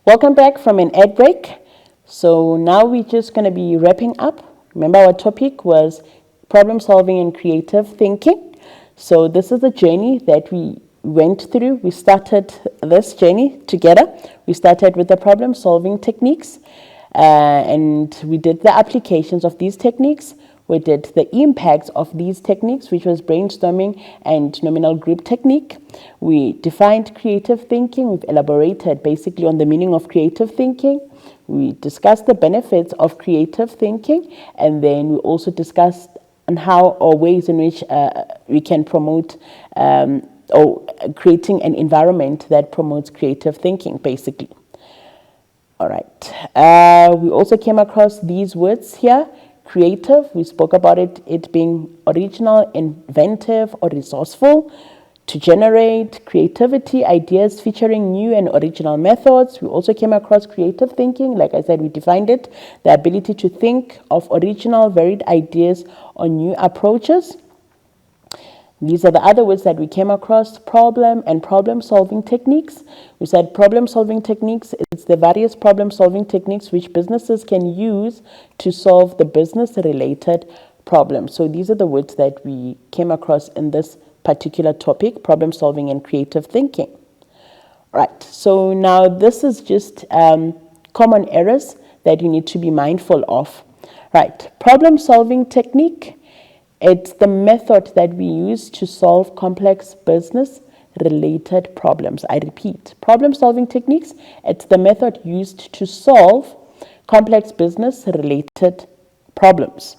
Welcome back from an ad break. So now we're just going to be wrapping up. Remember, our topic was problem solving and creative thinking. So this is the journey that we went through. We started this journey together. We started with the problem solving techniques, and we did the applications of these techniques. We did the impacts of these techniques, which was brainstorming and nominal group technique. We defined creative thinking. We've elaborated basically on the meaning of creative thinking. We discussed the benefits of creative thinking, and then we also discussed on how or ways in which we can promote or creating an environment that promotes creative thinking, basically. All right. We also came across these words here. Creative, we spoke about it being original, inventive, or resourceful. To generate creativity, ideas featuring new and original methods. We also came across creative thinking. Like I said, we defined it, the ability to think of original, varied ideas or new approaches. These are the other words that we came across: problem and problem-solving techniques. We said problem-solving techniques, it's the various problem-solving techniques which businesses can use to solve the business-related problems. So these are the words that we came across in this particular topic, problem-solving and creative thinking. Right, so now this is just common errors that you need to be mindful of. Right, problem-solving technique. It's the method that we use to solve complex business-related problems. I repeat, problem-solving techniques, it's the method used to solve complex business-related problems.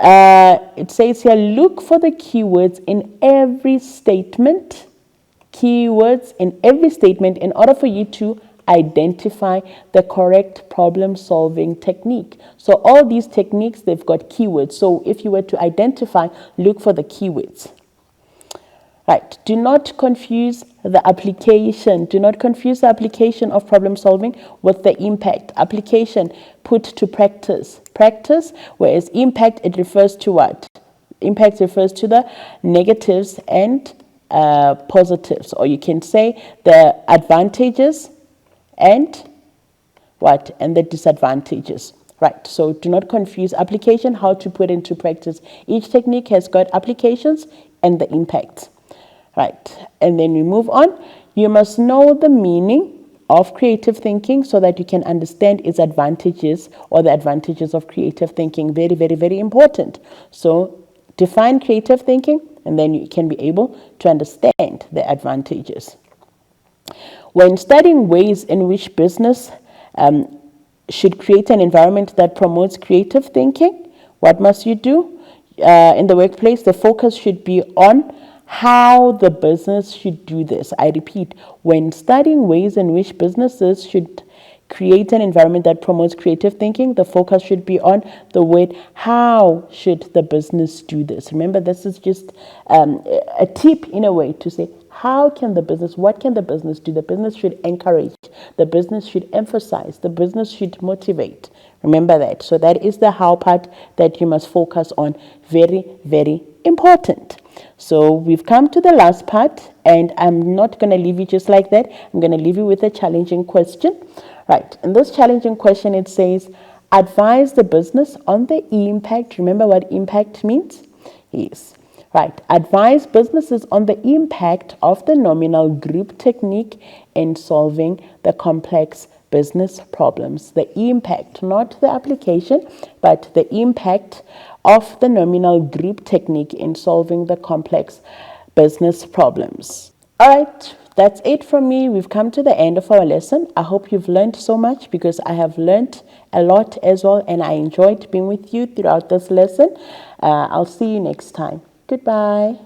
It says here, look for the keywords in every statement. Keywords in every statement in order for you to identify the correct problem-solving technique. So all these techniques, they've got keywords. So if you were to identify, look for the keywords. Right. Do not confuse the application. Do not confuse the application of problem solving with the impact. Application, put to practice. Practice, whereas impact, it refers to what? Impact refers to the negatives and positives. Or you can say the advantages and what? And the disadvantages. Right. So do not confuse application, how to put into practice. Each technique has got applications and the impacts. Right, and then we move on. You must know the meaning of creative thinking so that you can understand its advantages or the advantages of creative thinking. Very, very, very important. So define creative thinking and then you can be able to understand the advantages. When studying ways in which business should create an environment that promotes creative thinking, what must you do? In the workplace, the focus should be on how the business should do this. I repeat, when studying ways in which businesses should create an environment that promotes creative thinking, the focus should be on the word, how should the business do this? Remember, this is just a tip in a way to say, how can the business, what can the business do? The business should encourage, the business should emphasize, the business should motivate. Remember that. So that is the how part that you must focus on. Very, very important. So we've come to the last part, and I'm not going to leave you just like that. I'm going to leave you with a challenging question. Right. In this challenging question, it says, advise the business on the impact. Remember what impact means? Yes. Right. Advise businesses on the impact of the nominal group technique in solving the complex business problems. The impact, not the application, but the impact of the nominal group technique in solving the complex business problems. All right, that's it from me. We've come to the end of our lesson. I hope you've learned so much, because I have learned a lot as well, and I enjoyed being with you throughout this lesson. I'll see you next time. Goodbye.